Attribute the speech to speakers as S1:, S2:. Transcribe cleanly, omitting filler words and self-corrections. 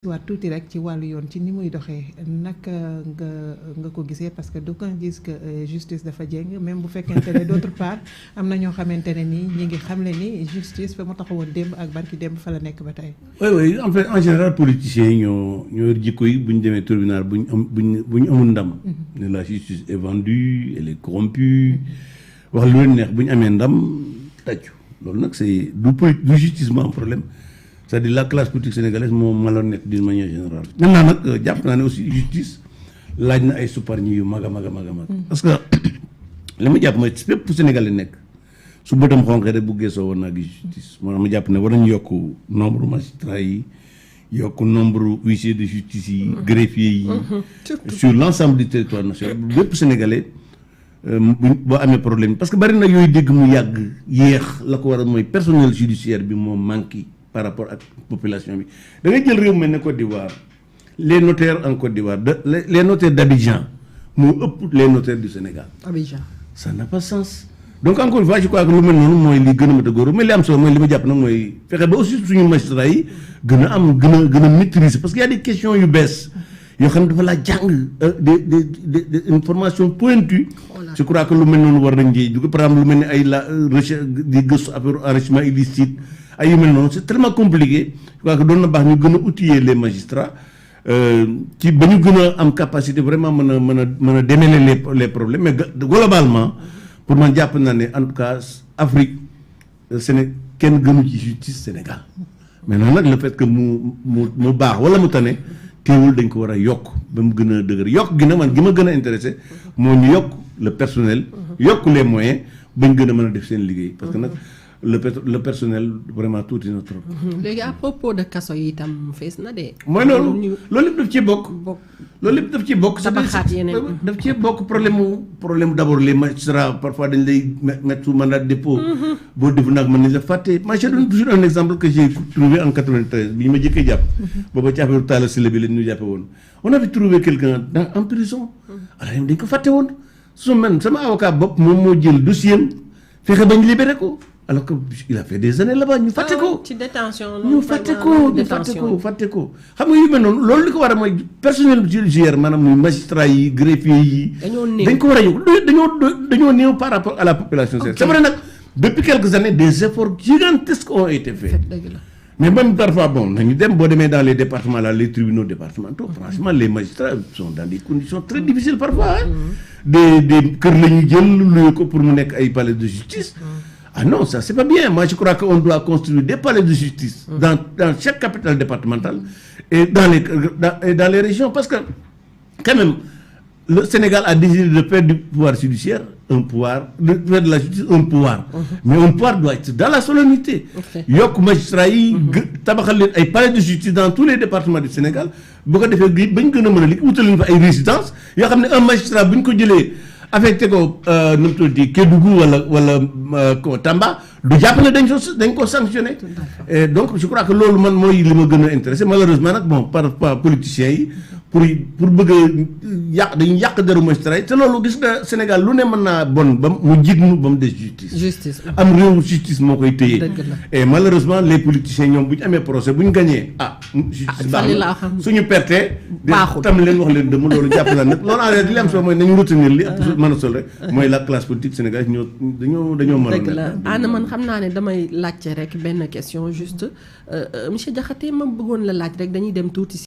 S1: waat tuuti rek ci wàllu yoon ci ni muy doxee naka nga ko gisee parce que d'aucuns disent que justice dafa jéng même bu fekkente ne d'autre part am na ñoo xamante ne nii ñi ngi xamle ni justice fa mu taxawoon démb ak barki démb fa la nekk ba tey.
S2: oui en fait en général politiciens yi ñoo yor jikko yi bu ñu demee tribunal bu ñu amul ndam. ne la justice est vendue elle est corrompue wax lu leen neex bu ñu amee ndam tàccu loolu nag c'est du justice moo am problème. C'est-à-dire la classe politique sénégalaise moo malhonnête d'une manière générale. maintenant nag jàpp naa ne aussi justice laaj na ay supparñi yu mag a mag. parce que li ma jàpp mooy fépp Sénégalais nekk su bëtam xonqee rek bu geesoo war naa gis justice moo tax ma jàpp ne war nañu yokk nombre magistrats yi yokk nombre huissiers de justice yi greffiers yi sur l'ensemble du territoire national bépp Sénégalais boo amee problème parce que bari na yooyu dégg mu yàgg yéex la ko war a mooy personnel judiciaire bi moo manqué par rapport à la population bi da ngay jël réew mel ne Côte d'Ivoire les notaires en Côte d'Ivoire les notaires d'Abidjan moo ëpp les notaires du Sénégal.
S1: Abidjan
S2: ça n'a pas sens. donc encore une fois je crois que lu mel noonu mooy li gën a mat a góor mais li am solo mooy li ma jàpp nag mooy fexe ba aussi suñu magistrats yi gën a maîtriser parce que y a des questions yu bees yoo xam ne dafa laa jàng des informations pointues. je crois que lu mel noonu war nañ ci dugg par exemple lu mel ni ay la recherche di gëstu affaire enrichissement illicite. ay yu mel noonu c'est tellement compliqué je crois que doon na baax ñu gën a outiller les magistrats ci ba ñu gën a am capacité vraiment mën a démêler les problèmes mais globalement pour man jàpp naa ne en tout cas Afrique kenn gënu ci justice Sénégal maintenant nag le fait que mu baax wala mu tane teewul dañ ko war a yokk ba mu gën a dëgër yokk gi na man gi ma gën a intéressé moo ñu yokk le personnel yokk les moyens bañ gën a mën a def seen liggéey parce que nag le personnel vraiment tuuti na trop.
S3: léegi à propos de kaso yi itam fees na de.
S2: mooy loolu lépp daf cee bokk. loolu lépp daf cee bokk.
S3: tabaxaat yeneen
S2: daf cee bokk problème d'abord les magistrats parfois dañ lay mettre sous mandat de dépôt. boo defu nag mën nañ la fàtte. moi je donne toujours un exemple que j'ai trouvé en 93 bi ñu ma jëkkee jàpp. booba ci affaire Talla Sylla bi lañ ñu jàppe woon. on avait trouvé quelqu'un en prison. alors dañ ko fàtte woon sama avocat bopp moom moo jël dossier am fexe bañ libéré ko. alors que il a fait des années là-bas ñu fàtte ko.
S3: ci détention
S2: ñu fàtte ko xam nga yu mel noonu loolu li ko war a mooy personnel judiciaire maanaam muy magistrat yi greffier yi. dañ ko war a yóbbu dañoo néew par rapport à la population. c'est vrai nag depuis quelques années des efforts gigantesques ont été faits. mais même parfois bon nañu dem boo demee dans les départements là les tribunaux départementaux franchement les magistrats sont dans des conditions très difficiles parfois. des kër la ñu jël luye ko pour mu nekk ay palais de justice. Ah non, ça c'est pas bien. Moi je crois qu'on doit construire des palais de justice dans chaque capitale départementale et dans les régions parce que quand même le Sénégal a désiré de faire du pouvoir judiciaire de faire de la justice un pouvoir. Mais un pouvoir doit être dans la solennité. yokk magistrats yi tabaxal leen ay palais de justice dans tous les départements du Sénégal bu ko defee ba ñu gën a mën a liggéey wutal leen fa ay résidences yoo xam ne un magistrat bu ñu ko jëlee affecté ko nu mu tuddati Kédougou wala Tamba du jàpp ne dañ ko sanctionné. Et donc je crois que loolu man mooy li ma gën a intéressé malheureusement nag bon par politiciens yi pour bëgg a dañuy yàq deru magistrat yi te loolu gis nga Sénégal lu ne mën naa bon ba mu jignu ba mu des justice. am réew justice moo koy téye. et malheureusement les politiciens ñoom bu ñu amee procès bu ñu gagné justice baax na suñu pertee tam leen wax leen dëmm loolu jàpp naa nag loolu en réalité li am solo mooy nañu retenir li mën a sol rek mooy la classe politique sénégalaise dañoo
S3: dëgg la ana man xam naa ne damay laajte rek benn question juste monsieur Diakhaté ma bëggoon la laaj rek dañuy dem tuuti